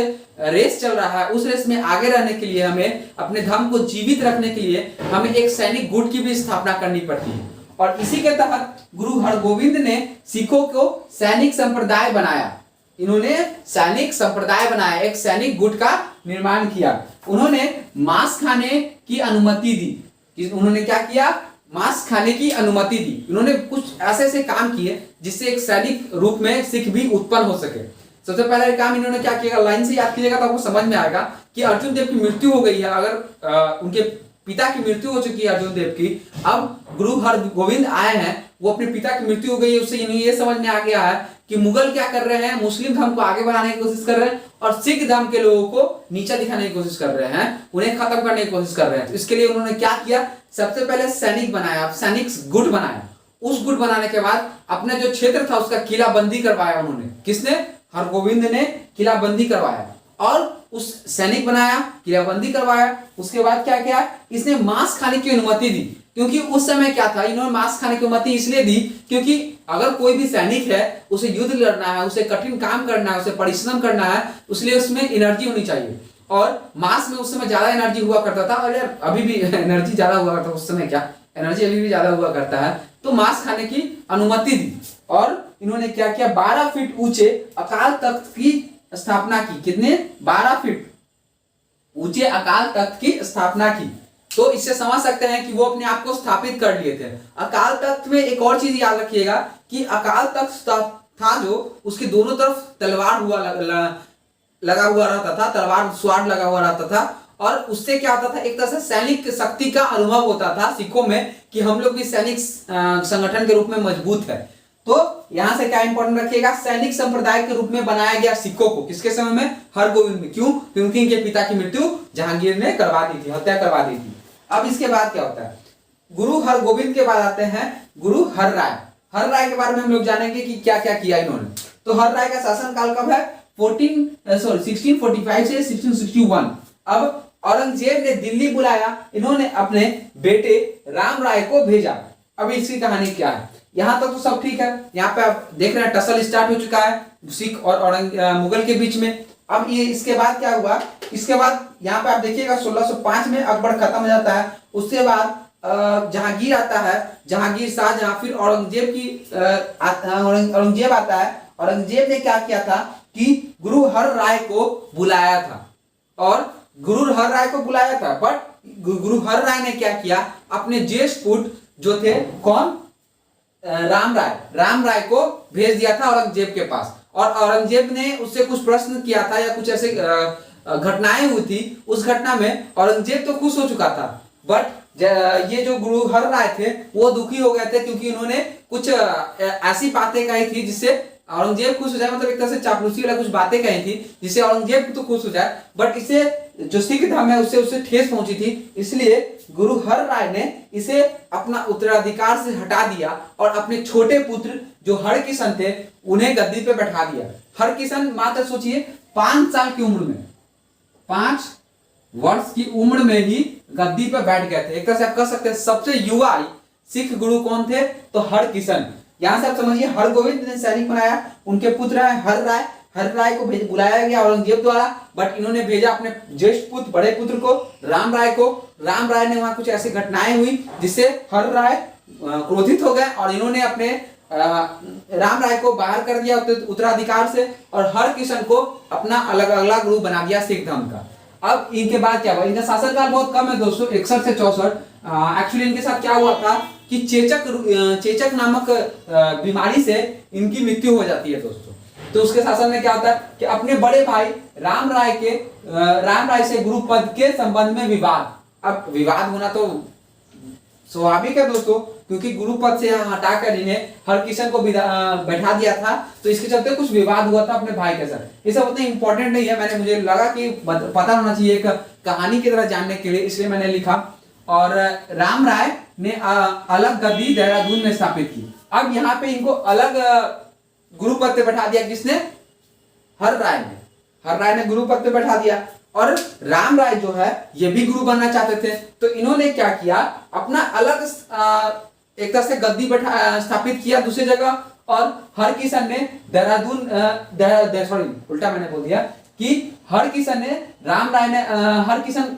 रेस चल रहा है, उस रेस में आगे रहने के लिए हमें अपने धर्म को जीवित रखने के लिए हमें एक सैनिक गुट की भी स्थापना करनी पड़ती है। और इसी के तहत गुरु हरगोविंद ने सिखों को सैनिक संप्रदाय बनाया। इन्होंने सैनिक संप्रदाय बनाया, एक सैनिक गुट का निर्माण किया। उन्होंने मांस खाने की अनुमति दी। उन्होंने क्या किया, मांस खाने की अनुमति दी। इन्होंने कुछ ऐसे काम किए जिससे एक सैनिक रूप में सिख भी उत्पन्न हो सके। सबसे पहला काम इन्होंने क्या किया, लाइन से याद कीजिएगा तो आपको समझ में आएगा कि अर्जुन देव की मृत्यु हो गई है, अगर उनके पिता की मृत्यु हो चुकी है अर्जुन देव की। अब गुरु हरगोविंद आए हैं, वो अपने पिता की मृत्यु हो गई है, उससे इन्हें ये समझ में आ गया है कि मुगल क्या कर रहे हैं, मुस्लिम धर्म को आगे बढ़ाने की कोशिश कर रहे हैं और सिख धर्म के लोगों को नीचा दिखाने की कोशिश कर रहे हैं, उन्हें खत्म करने की कोशिश कर रहे हैं। तो इसके लिए उन्होंने क्या किया, सबसे पहले सैनिक बनाया, सैनिक गुट बनाया। उस गुट बनाने के बाद अपने जो क्षेत्र था उसका किलाबंदी करवाया उन्होंने। किसने, हरगोविंद ने किलाबंदी करवाया और उस सैनिक बनाया, किलाबंदी करवाया। उसके बाद क्या किया, इसने मांस खाने की अनुमति दी। क्योंकि उस समय क्या था, इन्होंने मांस खाने की अनुमति इसलिए दी क्योंकि अगर कोई भी सैनिक है, उसे युद्ध लड़ना है, उसे कठिन काम करना है, उसे परिश्रम करना है, इसलिए उसमें एनर्जी होनी चाहिए। और मांस में उस समय ज्यादा एनर्जी हुआ करता था, और यार अभी भी एनर्जी ज्यादा हुआ करता, उस समय क्या एनर्जी अभी भी ज्यादा हुआ करता है। तो मांस खाने की अनुमति दी और इन्होंने क्या किया, 12 फीट ऊंचे अकाल तख्त की स्थापना की। कितने, 12 फीट ऊंचे अकाल तख्त की स्थापना की। तो इससे समझ सकते हैं कि वो अपने आप को स्थापित कर लिए थे। अकाल तख्त में एक और चीज याद रखिएगा कि अकाल तख्त था जो उसके दोनों तरफ तलवार लगा हुआ रहता था, तलवार स्वाड लगा हुआ रहता था। और उससे क्या होता था, एक तरह से सैनिक शक्ति का अनुभव होता था सिखों में कि हम लोग भी सैनिक संगठन के रूप में मजबूत है। तो यहां से क्या इंपॉर्टेंट रखिएगा, सैनिक संप्रदाय के रूप में बनाया गया सिखों को। किसके समय में, हरगोविंद में। क्यों, क्योंकि इनके पिता की मृत्यु जहांगीर ने करवा दी थी, हत्या करवा दी थी। अब इसके बाद क्या होता है, गुरु हरगोविंद के बाद आते हैं गुरु हर राय। हर राय के बारे में हम लोग जानेंगे कि क्या क्या किया इन्होंने। तो हर राय का शासन काल कब है, 1645 से 1661। अब औरंगजेब ने दिल्ली बुलाया, इन्होंने अपने बेटे राम राय को भेजा। अब इसकी कहानी क्या है, यहां तक तो सब ठीक है। यहाँ पे आप देख रहे हैं टसल स्टार्ट हो चुका है सिख और मुगल के बीच में। अब ये इसके बाद क्या हुआ, इसके बाद यहाँ पे आप देखिएगा 1605 में अकबर खत्म हो जाता है। उसके बाद जहांगीर आता है, जहांगीर शाहजहां, फिर औरंगजेब आता है। औरंगजेब ने क्या किया था कि गुरु हर राय को बुलाया था, और गुरु हर राय को बुलाया था, बट गुरु हर राय ने क्या किया, अपने ज्येष्ठ पुत्र जो थे कौन, राम राय को भेज दिया था औरंगजेब के पास। और औरंगजेब ने उससे कुछ प्रश्न किया था या कुछ ऐसे घटनाएं हुई थी। उस घटना में औरंगजेब तो खुश हो चुका था, बट ये जो गुरु हर राय थे वो दुखी हो गए थे, क्योंकि उन्होंने कुछ ऐसी बातें कही थी जिससे औरंगजेब खुश हो जाए। मतलब एक तरह से चापलूसी वाला कुछ बातें कही थी जिससे औरंगजेब तो खुश हो जाए, बट इसे जो सिख धर्म है उससे ठेस पहुंची थी। इसलिए गुरु हर राय ने इसे अपना उत्तराधिकार से हटा दिया और अपने छोटे पुत्र जो हरकिशन थे उन्हें गद्दी पे बैठा दिया। हरकिशन मात्र सोचिए 5 साल की उम्र में, 5 वर्ष की उम्र में ही गद्दी पर बैठ गए थे। एक तरह से आप कह सकते हैं सबसे युवा सिख गुरु कौन थे, तो हरकिशन। यहां से आप समझिए हरगोविंद ने सैनिक बनाया, उनके पुत्र है हर राय। हर राय को बुलाया गया औरंगजेब द्वारा, बट इन्होंने भेजा अपने ज्येष्ठ पुत्र बड़े पुत्र को राम राय को। राम राय ने वहां कुछ ऐसी घटनाएं हुई जिससे हर राय क्रोधित हो गए और इन्होंने अपने राम राय को बाहर कर दिया उत्तराधिकार से और हरकिशन को अपना अलग अलग गुरु बना दिया सिख धर्म का। अब इनके बाद क्या हुआ, इनका शासनकाल बहुत कम है दोस्तों, 61 से 64। एक्चुअली इनके साथ क्या हुआ था कि चेचक नामक बीमारी से इनकी मृत्यु हो जाती है दोस्तों। तो उसके शासन में क्या होता है कि अपने बड़े भाई राम राय से गुरु पद के संबंध में विवाद। अब विवाद होना तो स्वाभाविक है दोस्तों, क्योंकि गुरु पद से हटाकर इन्हें हरकिशन को बैठा दिया था, तो इसके चलते कुछ विवाद हुआ था अपने भाई के साथ। ये सब उतना इंपॉर्टेंट नहीं है, मुझे लगा कि पता होना चाहिए एक कहानी की तरह जानने के लिए, इसलिए मैंने लिखा। और राम राय ने अलग गद्दी देहरादून में स्थापित की। अब यहाँ पे इनको अलग गुरु पद पे बैठा दिया, किसने, हर राय ने गुरु पद पे बैठा दिया। और राम राय जो है ये भी गुरु बनना चाहते थे, तो इन्होंने क्या किया, अपना अलग एक तरह से गद्दी स्थापित किया दूसरी जगह। और हरकिशन ने उल्टा मैंने बोल दिया कि हरकिशन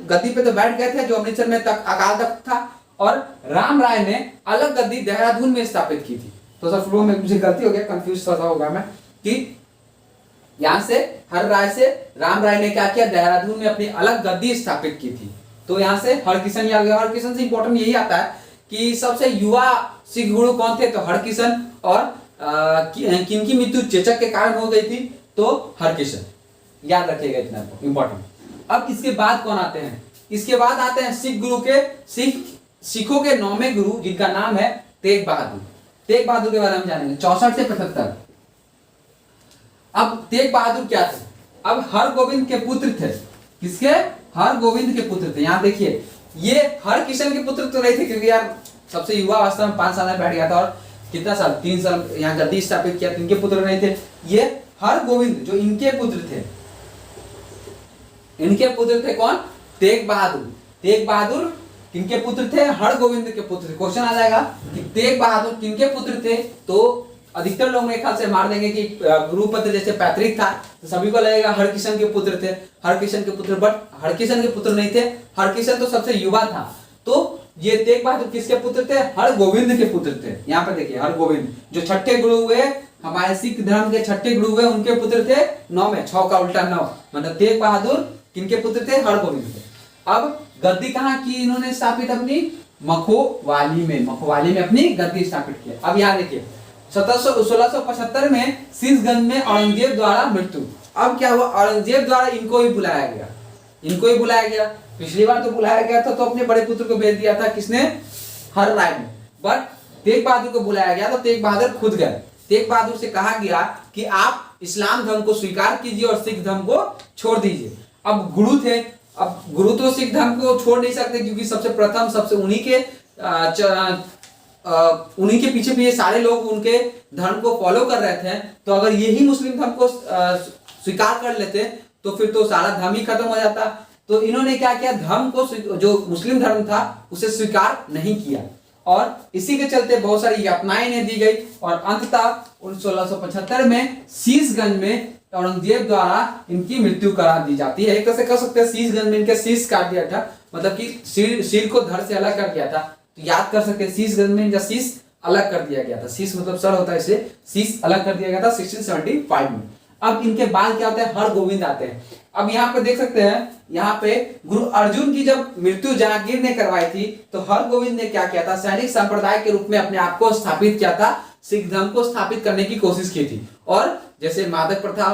गद्दी पे तो बैठ गए थे जो अमृतसर में अकाल तख्त था, और राम राय ने अलग गद्दी देहरादून में स्थापित की थी। तो सर फ्लो में मुझे गलती हो गया, कंफ्यूज सा होगा मैं, कि यहां से हर राय से राम राय ने क्या किया, देहरादून में अपनी अलग गद्दी स्थापित की थी। तो यहां से हरकिशन आ गया। हरकिशन से इंपॉर्टेंट यही आता है कि सबसे युवा सिख गुरु कौन थे, तो हरकिशन। और किनकी मृत्यु चेचक के कारण हो गई थी, तो हरकिशन, याद रखिएगा इतना इंपॉर्टेंट। अब इसके बाद कौन आते हैं, इसके बाद आते हैं सिखों के 9वें गुरु, जिनका नाम है तेग बहादुर। तेग बहादुर के बारे में हम जानेंगे 64 से 75। अब तेग बहादुर क्या थे, अब हरगोविंद के पुत्र थे। किसके, हरगोविंद के पुत्र थे। यहां देखिए ये हरकिशन के पुत्र तो नहीं थे, क्योंकि यार सबसे युवा अवस्था में 5 साल में बैठ गया था, और कितना साल, 3 साल यहाँ गद्दी स्थापित किया, इनके पुत्र नहीं थे। ये हरगोविंद जो इनके पुत्र थे, इनके पुत्र थे कौन, तेग बहादुर। तेग बहादुर किनके पुत्र थे, हरगोविंद के पुत्र थे। क्वेश्चन आ जाएगा कि तेग बहादुर किनके पुत्र थे, तो अधिकतर लोग मेरे ख्याल से मार देंगे कि गुरुपत्र जैसे पैतृक था, तो सभी को लगेगा हरकिशन के पुत्र थे, हरकिशन के पुत्र, बट हरकिशन के पुत्र नहीं थे। हरकिशन तो सबसे युवा था। तो ये तेग बहादुर किसके पुत्र थे, हरगोविंद के पुत्र थे। यहाँ पे देखिए हरगोविंद जो छठे गुरु हुए, हमारे सिख धर्म के छठे गुरु हुए, उनके पुत्र थे 9 में, 6 का उल्टा 9, मतलब तेग बहादुर किनके पुत्र थे, हरगोविंद थे। अब गद्दी कहाँ की इन्होंने स्थापित, अपनी मखोवाली में अपनी गद्दी स्थापित किया। अब यहाँ देखिए 1675 में शीशगंज में औरंगजेब द्वारा मृत्यु। अब क्या हुआ, औरंगजेब द्वारा इनको ही बुलाया गया। पिछली बार तो बुलाया गया था तो अपने बड़े पुत्र को भेज दिया था, किसने, हर राय ने, बट तेग बहादुर को बुलाया गया तो तेग बहादुर खुद गए। तेग बहादुर से कहा गया कि आप इस्लाम धर्म को स्वीकार कीजिए और सिख धर्म को छोड़ दीजिए। अब गुरु थे, अब गुरु तो सिख धर्म को छोड़ नहीं सकते, क्योंकि सबसे प्रथम सबसे उन्हीं के पीछे सारे लोग उनके धर्म को फॉलो कर रहे थे। तो अगर यही मुस्लिम धर्म को स्वीकार कर लेते तो फिर तो सारा धर्म ही खत्म हो जाता। तो इन्होंने क्या किया, धर्म को, जो मुस्लिम धर्म था उसे स्वीकार नहीं किया, और इसी के चलते बहुत सारी यातनाएं इन्हें दी गई। और अंततः 1675 में शीशगंज में औरंगजेब द्वारा इनकी मृत्यु करा दी जाती है। एक तरह से कह सकते हैं शीशगंज में इनके शीश काट दिया था, मतलब कि सिर को धड़ से अलग कर दिया था। तो याद कर सकते हैं शीशगंज में इनका शीश अलग कर दिया गया था। शीश मतलब सर होता है, इसलिए शीश अलग कर दिया गया था 1675 में। अब इनके बाद क्या होता है, हरगोविंद आते हैं। अब यहाँ पे देख सकते हैं, यहाँ पे गुरु अर्जुन की जब मृत्यु जहांगीर ने करवाई थी, तो हरगोविंद ने क्या किया था, सैनिक संप्रदाय के रूप में अपने आप को स्थापित किया था, सिख धर्म को स्थापित करने की कोशिश की थी, और जैसे मादक प्रथा,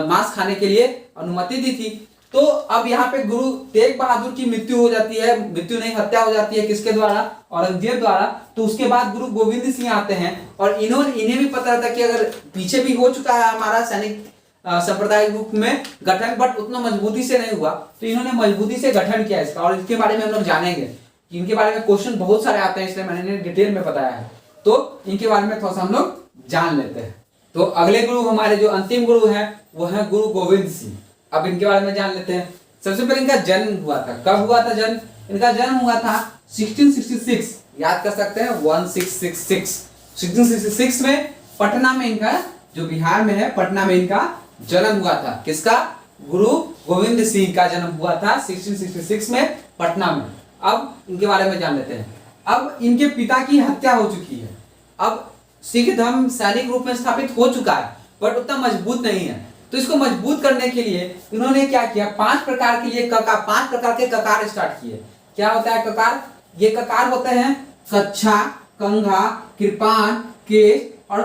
मांस खाने के लिए अनुमति दी थी। तो अब यहाँ पे गुरु तेग बहादुर की मृत्यु हो जाती है, मृत्यु नहीं हत्या हो जाती है, किसके द्वारा, औरंगजेब द्वारा। तो उसके बाद गुरु गोविंद सिंह आते हैं, और इन्हें भी पता था कि अगर पीछे भी हो चुका है हमारा सैनिक संप्रदाय रूप में गठन, बट उतना मजबूती से नहीं हुआ, तो इन्होंने मजबूती से गठन किया इसका। और इसके बारे में हम लोग जानेंगे कि इनके बारे में क्वेश्चन बहुत सारे आते हैं, इसलिए मैंने डिटेल में बताया है। तो इनके बारे में थोड़ा सा हम लोग जान लेते हैं। तो अगले गुरु हमारे जो अंतिम गुरु हैं वो है गुरु गोविंद सिंह। अब इनके बारे में जान लेते हैं। सबसे पहले इनका जन्म हुआ था, कब हुआ था जन्म? इनका जन्म हुआ था 1666, याद कर सकते हैं 1666। 1666 में पटना में इनका, जो बिहार में है पटना में इनका जन्म हुआ था। किसका? गुरु गोविंद सिंह का जन्म हुआ था 1666 में पटना में। अब इनके बारे में जान लेते हैं। अब इनके पिता की हत्या हो चुकी है। अब सिख धर्म सैनिक रूप में स्थापित हो चुका है बट उतना मजबूत नहीं है। तो इसको मजबूत करने के लिए इन्होंने क्या किया, 5 प्रकार के लिए ककार, 5 प्रकार के ककार स्टार्ट किए। क्या होता है ककार? ये ककार होते हैं कच्छा, कंघा, कृपान, केश और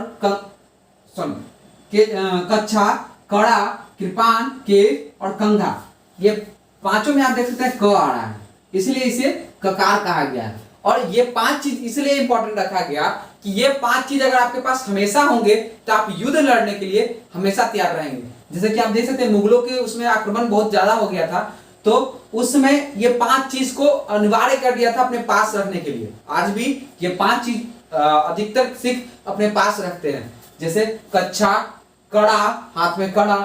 कच्छा, कड़ा, कृपान, केश और कंघा। ये पांचों में आप देख सकते हैं क आ रहा है, इसलिए इसे ककार कहा गया है। और ये 5 चीज इसलिए इंपॉर्टेंट रखा गया कि ये 5 चीज अगर आपके पास हमेशा होंगे तो आप युद्ध लड़ने के लिए हमेशा तैयार रहेंगे। जैसे कि आप देख सकते हैं मुगलों के उसमें आक्रमण बहुत ज्यादा हो गया था, तो उस समय ये 5 चीज को अनिवार्य कर दिया था अपने पास रखने के लिए। आज भी ये 5 चीज अधिकतर सिख अपने पास रखते हैं, जैसे कच्छा, कड़ा, हाथ में कड़ा,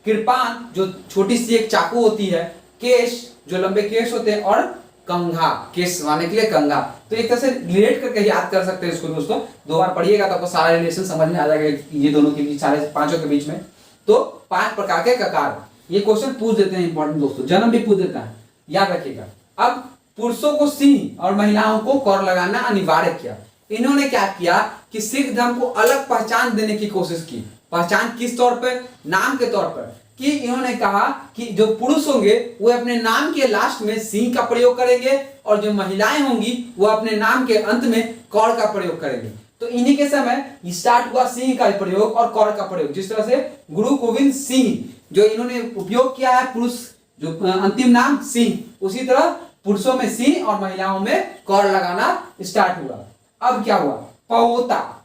कृपान जो छोटी सी एक चाकू होती है, केश जो लंबे केश होते हैं, और कंघा केस सुनाने के लिए कंघा। तो एक तरह से रिलेट करके याद कर सकते हैं इसको दोस्तों। 2 बार पढ़िएगा तो आपको सारा रिलेशन समझ में आ जाएगा ये दोनों के बीच, सारे पांचों के बीच में। तो 5 प्रकार के ककार, ये क्वेश्चन पूछ देते हैं इंपॉर्टेंट दोस्तों, जन्म भी पूछ देता है, याद रखिएगा। अब पुरुषों को सिंह और महिलाओं को कौर लगाना अनिवार्य किया। इन्होंने क्या किया कि सिख धर्म को अलग पहचान देने की कोशिश की। पहचान किस तौर पर? नाम के तौर पर, कि इन्होंने कहा कि जो पुरुष होंगे वो अपने नाम के लास्ट में सिंह का प्रयोग करेंगे और जो महिलाएं होंगी वो अपने नाम के अंत में कौर का प्रयोग करेंगे। तो इन्हीं के समय स्टार्ट हुआ सिंह का प्रयोग और कौर का प्रयोग। जिस तरह से गुरु गोविंद सिंह जो इन्होंने उपयोग किया है पुरुष जो अंतिम नाम सिंह, उसी तरह पुरुषों में सिंह और महिलाओं में कौर लगाना स्टार्ट हुआ। अब क्या हुआ? पाओता,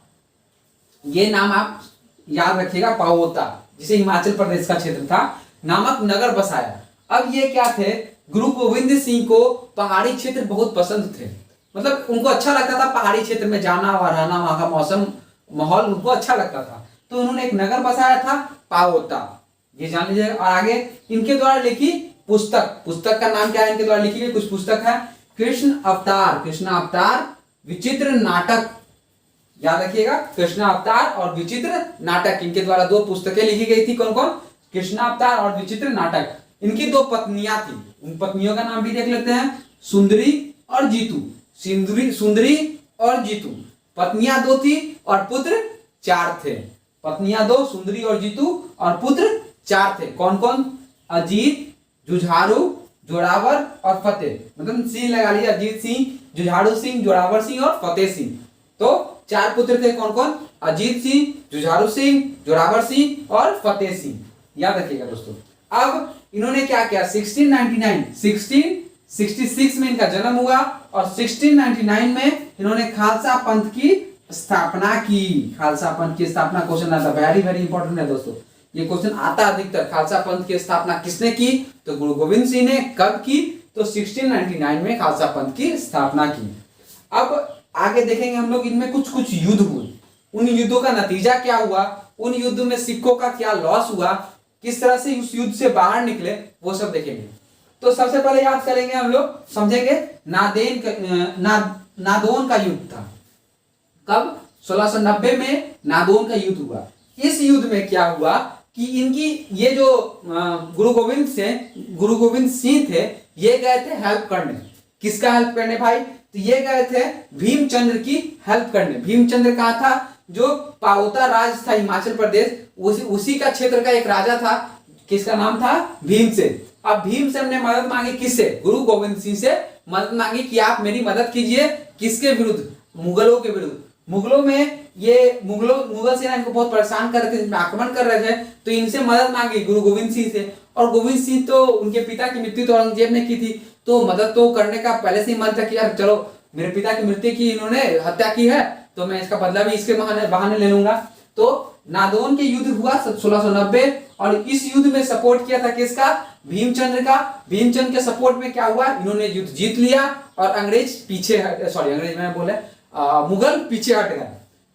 ये नाम आप याद रखिएगा, पाओता जिसे हिमाचल प्रदेश का क्षेत्र था, नामक नगर बसाया। अब ये क्या थे? गुरु गोविंद सिंह को पहाड़ी क्षेत्र बहुत पसंद थे, मतलब उनको अच्छा लगता था पहाड़ी क्षेत्र में जाना और रहना, वहां का मौसम माहौल उनको अच्छा लगता था। तो उन्होंने एक नगर बसाया था पाओता, ये जान लीजिएगा। और आगे इनके द्वारा लिखी पुस्तक, पुस्तक का नाम क्या है? इनके द्वारा लिखी गई कुछ पुस्तक है कृष्ण अवतार, कृष्ण अवतार, विचित्र नाटक, याद रखिएगा, कृष्ण अवतार और विचित्र नाटक, इनके द्वारा 2 पुस्तकें लिखी गई थी। कौन कौन? कृष्ण अवतार और विचित्र नाटक। इनकी 2 पत्नियां थी, उन पत्नियों का नाम भी देख लेते हैं, सुंदरी और जीतू। सुंदरी और जीतू पत्नियां 2 थी और पुत्र 4 थे। पत्नियां 2, सुंदरी और जीतू, और पुत्र 4 थे। कौन कौन? अजीत, जुझारू, जोरावर और फतेह, मतलब सिंह लगा लिया, अजीत सिंह, जुझारू सिंह, जोरावर सिंह और फतेह सिंह। तो 4 पुत्र थे। कौन कौन? अजीत सिंह, जुझारू सिंह, जोरावर सिंह और फतेह सिंह, याद रखिएगा दोस्तों। अब इन्होंने क्या किया? 1666 में इनका जन्म हुआ और 1699 में इन्होंने खालसा पंथ की स्थापना की। खालसा पंथ की स्थापना क्वेश्चन आता है, वेरी वेरी इंपॉर्टेंट है दोस्तों, ये क्वेश्चन आता अधिकतर। खालसा पंथ की स्थापना किसने की? तो गुरु गोविंद सिंह ने। कब की? तो 1699 में खालसा पंथ की स्थापना की। अब आगे देखेंगे हम लोग, इनमें कुछ कुछ युद्ध हुए, उन युद्धों का नतीजा क्या हुआ, उन युद्ध में सिखों का क्या लॉस हुआ, किस तरह से उस युद्ध से बाहर निकले, वो सब देखेंगे। तो सबसे पहले याद करेंगे हम लोग, समझेंगे नादौन का युद्ध था। कब? 1690 में नादौन का युद्ध हुआ। इस युद्ध में क्या हुआ कि इनकी ये जो गुरु गोविंद सिंह थे, ये गए थे हेल्प करने। किसका हेल्प करने भाई? तो ये गए थे भीमचंद्र की हेल्प करने। भीमचंद्र कहाँ था? जो पाओता राज था हिमाचल प्रदेश, उसी का क्षेत्र का एक राजा था, किसका नाम था? भीमसेन। अब भीमसेन ने मदद मांगी किससे? गुरु गोविंद सिंह से मदद मांगी कि आप मेरी मदद कीजिए। किसके विरुद्ध? मुगलों के विरुद्ध। मुगलों में ये मुगल सेना इनको बहुत परेशान कर रहे थे, आक्रमण कर रहे थे, तो इनसे मदद मांगी गुरु गोविंद सिंह से। और गोविंद सिंह तो उनके पिता की मृत्यु तो औरंगजेब ने की थी, तो मदद तो करने का पहले से ही मन था कि यार चलो मेरे पिता की मृत्यु की, इन्होंने हत्या की है, तो मैं इसका बदला भी इसके बहाने ले लूंगा। तो नादौन के युद्ध हुआ 1690 और इस युद्ध में सपोर्ट किया था किसका? भीमचंद्र का। भीमचंद्र के सपोर्ट में क्या हुआ? इन्होंने युद्ध जीत लिया और अंग्रेज पीछे, मुगल पीछे हट गए।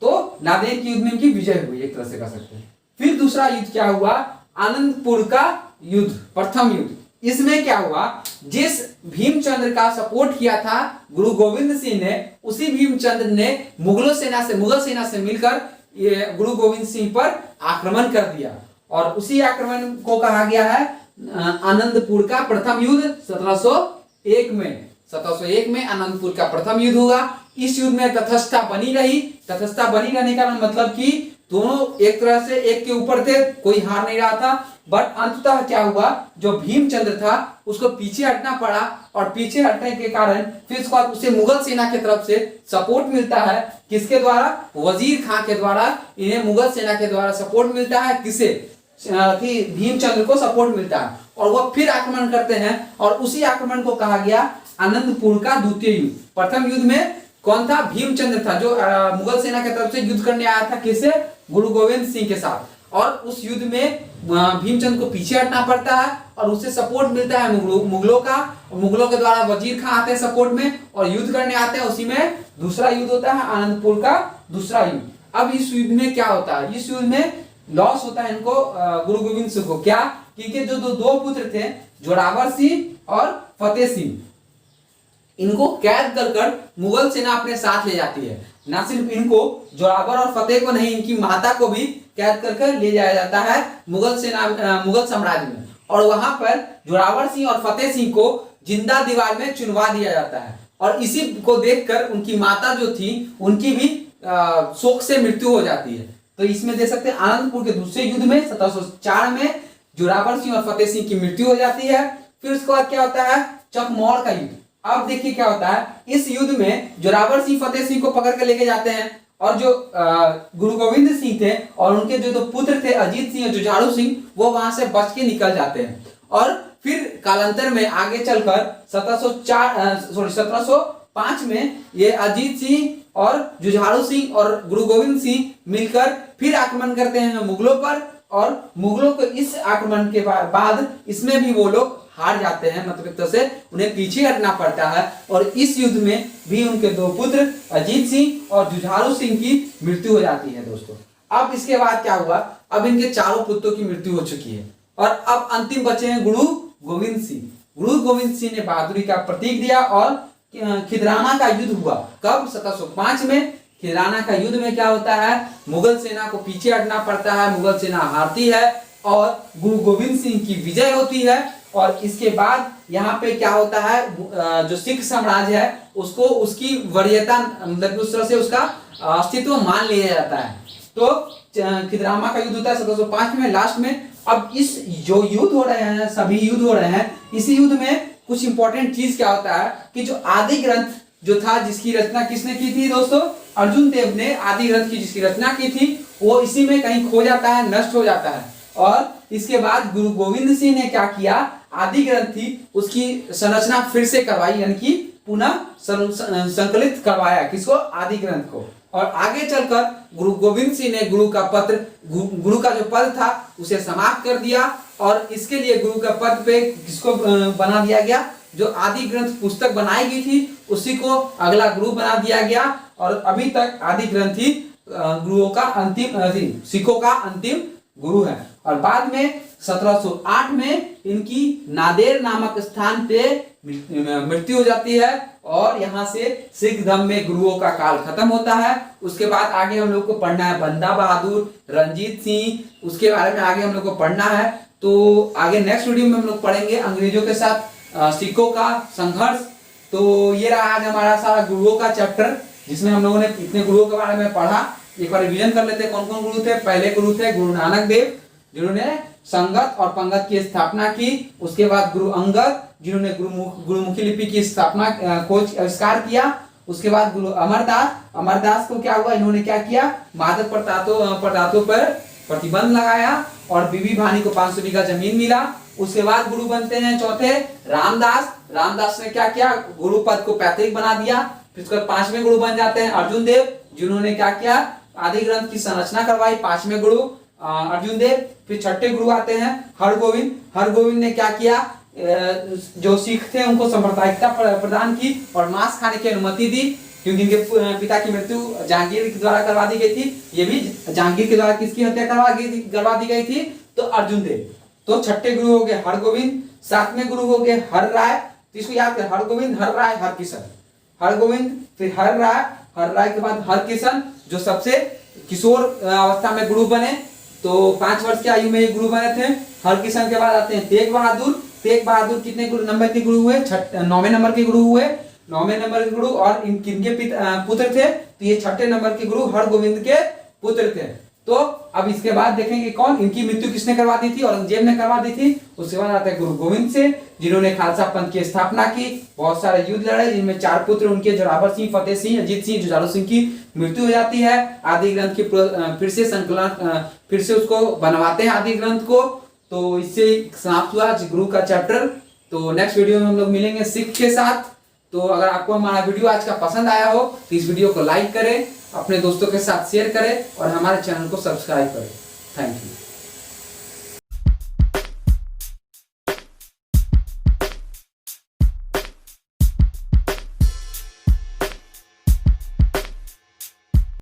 तो नादेर के युद्ध में इनकी विजय हुई, एक तरह से कह सकते हैं। फिर दूसरा युद्ध क्या हुआ, आनंदपुर का युद्ध, प्रथम युद्ध। इसमें क्या हुआ, जिस भीमचंद्र का सपोर्ट किया था गुरु गोविंद सिंह ने, उसी भीमचंद्र ने मुगल सेना से मिलकर ये गुरु गोविंद सिंह पर आक्रमण कर दिया, और उसी आक्रमण को कहा गया है आनंदपुर का प्रथम युद्ध। 1701 में आनंदपुर का प्रथम युद्ध हुआ। इस युद्ध में तटस्थता बनी रही। तटस्थता बनी रहने का मतलब कि दोनों एक तरह से एक के ऊपर थे, कोई हार नहीं रहा था। बट अंततः क्या हुआ, जो भीमचंद्र था उसको पीछे हटना पड़ा, और पीछे हटने के कारण फिर उसके बाद उसे मुगल सेना की तरफ से सपोर्ट मिलता है। किसके द्वारा, वजीर खां के द्वारा इन्हें मुगल सेना के द्वारा सपोर्ट मिलता है। किसे, कि भीमचंद्र को सपोर्ट मिलता है, और वो फिर आक्रमण करते हैं, और उसी आक्रमण को कहा गया आनंदपुर का द्वितीय युद्ध। प्रथम युद्ध में कौन था, भीमचंद्र था, जो मुगल सेना की तरफ से युद्ध करने आया था, किससे, गुरु गोविंद सिंह के साथ। और उस युद्ध में भीमचंद्र को पीछे हटना पड़ता है, और उससे सपोर्ट मिलता है मुगलों का। मुगलों के द्वारा वजीर खां आते हैं सपोर्ट में और युद्ध करने आते हैं। उसी में दूसरा युद्ध होता है आनंदपुर का दूसरा युद्ध। अब इस युद्ध में क्या होता है, इस युद्ध में लॉस होता है इनको, गुरु गोविंद सिंह को। क्या, क्योंकि जो दो पुत्र थे, जोरावर सिंह और फतेह सिंह, इनको कैद कर मुगल सेना अपने साथ ले जाती है। न सिर्फ इनको, जोरावर और फतेह को नहीं, इनकी माता को भी कैद कर ले जाया जाता है मुगल साम्राज्य में, और वहां पर जोरावर सिंह और फतेह सिंह को जिंदा दीवार में चुनवा दिया जाता है। और इसी को देखकर उनकी माता जो थी, उनकी भी शोक से मृत्यु हो जाती है। तो इसमें देख सकते हैं आनंदपुर के दूसरे युद्ध में 1704 में जोरावर सिंह और फतेह सिंह की मृत्यु हो जाती है। फिर उसके बाद क्या होता है, चकमौर का युद्ध। अब देखिए क्या होता है, इस युद्ध में जोरावर सिंह फतेह सिंह को पकड़ कर लेके जाते हैं, और जो गुरु गोविंद सिंह थे और उनके जो दो पुत्र थे अजीत सिंह और जुझारू सिंह, वो वहां से बच के निकल जाते हैं। और फिर कालांतर में आगे चलकर 1705 में ये अजीत सिंह और जुझारू सिंह और गुरु गोविंद सिंह मिलकर फिर आक्रमण करते हैं मुगलों पर, और मुगलों को इस आक्रमण के बाद इसमें भी वो लोग हार जाते हैं, मतलब एक तरह से उन्हें पीछे हटना पड़ता है। और इस युद्ध में भी उनके दो पुत्र अजीत सिंह और जुझारू सिंह की मृत्यु हो जाती है दोस्तों। अब इसके बाद क्या हुआ, अब इनके चारों पुत्रों की मृत्यु हो चुकी है, और अब अंतिम बचे हैं गुरु गोविंद सिंह। गुरु गोविंद सिंह ने बहादुरी का प्रतीक दिया, और खिदराना का युद्ध हुआ। कब, 1705 में। खिदराना का युद्ध में क्या होता है, मुगल सेना को पीछे हटना पड़ता है, मुगल सेना हारती है, और गुरु गोविंद सिंह की विजय होती है। और इसके बाद यहाँ पे क्या होता है, जो सिख साम्राज्य है उसको उसकी वरीयता, मतलब उस तरह से उसका अस्तित्व मान लिया जाता है। तो खिदराना का युद्ध होता है 1705 में लास्ट में। अब इस जो युद्ध हो रहे हैं, सभी युद्ध हो रहे हैं, इसी युद्ध में कुछ इंपॉर्टेंट चीज क्या होता है कि जो आदि ग्रंथ जो था, जिसकी रचना किसने की थी दोस्तों, अर्जुन देव ने आदि ग्रंथ की जिसकी रचना की थी, वो इसी में कहीं खो जाता है, नष्ट हो जाता है। और इसके बाद गुरु गोविंद सिंह ने क्या किया, आदि ग्रंथ थी उसकी संरचना फिर से करवाई, यानी कि पुनः संकलित करवाया, किसको, आदि ग्रंथ को। और आगे चलकर गुरु गोविंद सिंह ने गुरु का जो पद था उसे समाप्त कर दिया, और इसके लिए गुरु का पद पे किसको बना दिया गया, जो आदि ग्रंथ पुस्तक बनाई गई थी उसी को अगला गुरु बना दिया गया। और अभी तक आदि ग्रंथ ही गुरुओं का अंतिम, सिखों का अंतिम गुरु है। और बाद में 1708 में इनकी नादेर नामक स्थान पे मृत्यु हो जाती है, और यहाँ से सिख धर्म में गुरुओं का काल खत्म होता है। उसके बाद आगे हम लोग को पढ़ना है बंदा बहादुर, रंजीत सिंह, उसके बारे में आगे हम लोग को पढ़ना है। तो आगे नेक्स्ट वीडियो में हम लोग पढ़ेंगे अंग्रेजों के साथ सिखों का संघर्ष। तो ये रहा आज हमारा सारा गुरुओं का चैप्टर, जिसमें हम लोगों ने इतने गुरुओं के बारे में पढ़ा। एक बार रिवीजन कर लेते हैं कौन कौन गुरु थे। पहले गुरु थे गुरु नानक देव, जिन्होंने संगत और पंगत की स्थापना की। उसके बाद गुरु अंगद, जिन्होंने गुरुमुखी लिपि की स्थापना, खोज आविष्कार किया। उसके बाद गुरु अमरदास को क्या हुआ, इन्होंने क्या किया, मादक पदार्थों पर प्रतिबंध लगाया, और बीबी भानी को 500 बीघा जमीन मिला। उसके बाद गुरु बनते हैं चौथे रामदास ने क्या किया, गुरु पद को पैतृक बना दिया। फिर उसके बाद 5वें गुरु बन जाते हैं अर्जुन देव, जिन्होंने क्या किया, आदि ग्रंथ की संरचना करवाई। 5वें गुरु अर्जुन देव। फिर 6ठे गुरु आते हैं हरगोविंद ने क्या किया, जो सिख थे उनको सांप्रदायिकता प्रदान की और मांस खाने की अनुमति दी। क्योंकि इनके पिता की मृत्यु जहांगीर के द्वारा करवा दी गई थी। ये भी जहांगीर के द्वारा किसकी हत्या करवा दी गई थी? तो अर्जुन देव। तो छठे गुरु हो गए हरगोविंद, सातवें गुरु हो गए हर राय। तो इसको याद कर, हरगोविंद, हर राय, हरकिशन। हरगोविंद, फिर हर राय के बाद हरकिशन, जो सबसे किशोर अवस्था में गुरु बने। तो 5 वर्ष की आयु में ये गुरु बने थे। हरकिशन के बाद आते हैं तेग बहादुर। तेग बहादुर कितने नंबर के गुरु हुए? 9वें नंबर के गुरु हुए। 9वें नंबर के गुरु, और किनके पुत्र थे? तो ये 6ठे नंबर के गुरु हरगोविंद के पुत्र थे। तो अब इसके बाद देखेंगे कौन, इनकी मृत्यु किसने करवा दी थी? औरंगजेब ने करवा दी थी। उसके बाद आता है गुरु गोविंद सिंह, जिन्होंने खालसा पंथ की स्थापना की, बहुत सारे युद्ध लड़े, जिनमें 4 पुत्र उनके, जोरावर सिंह, फतेह सिंह, अजीत सिंह, जुझारू सिंह की मृत्यु हो जाती है। आदि ग्रंथ की फिर से संकलन, फिर से उसको बनवाते हैं आदि ग्रंथ को। तो इससे समाप्त हुआ गुरु का चैप्टर। तो नेक्स्ट वीडियो में हम लोग मिलेंगे सिख के साथ। तो अगर आपको हमारा वीडियो आज का पसंद आया हो तो इस वीडियो को लाइक करें, अपने दोस्तों के साथ शेयर करें और हमारे चैनल को सब्सक्राइब करें। Thank you.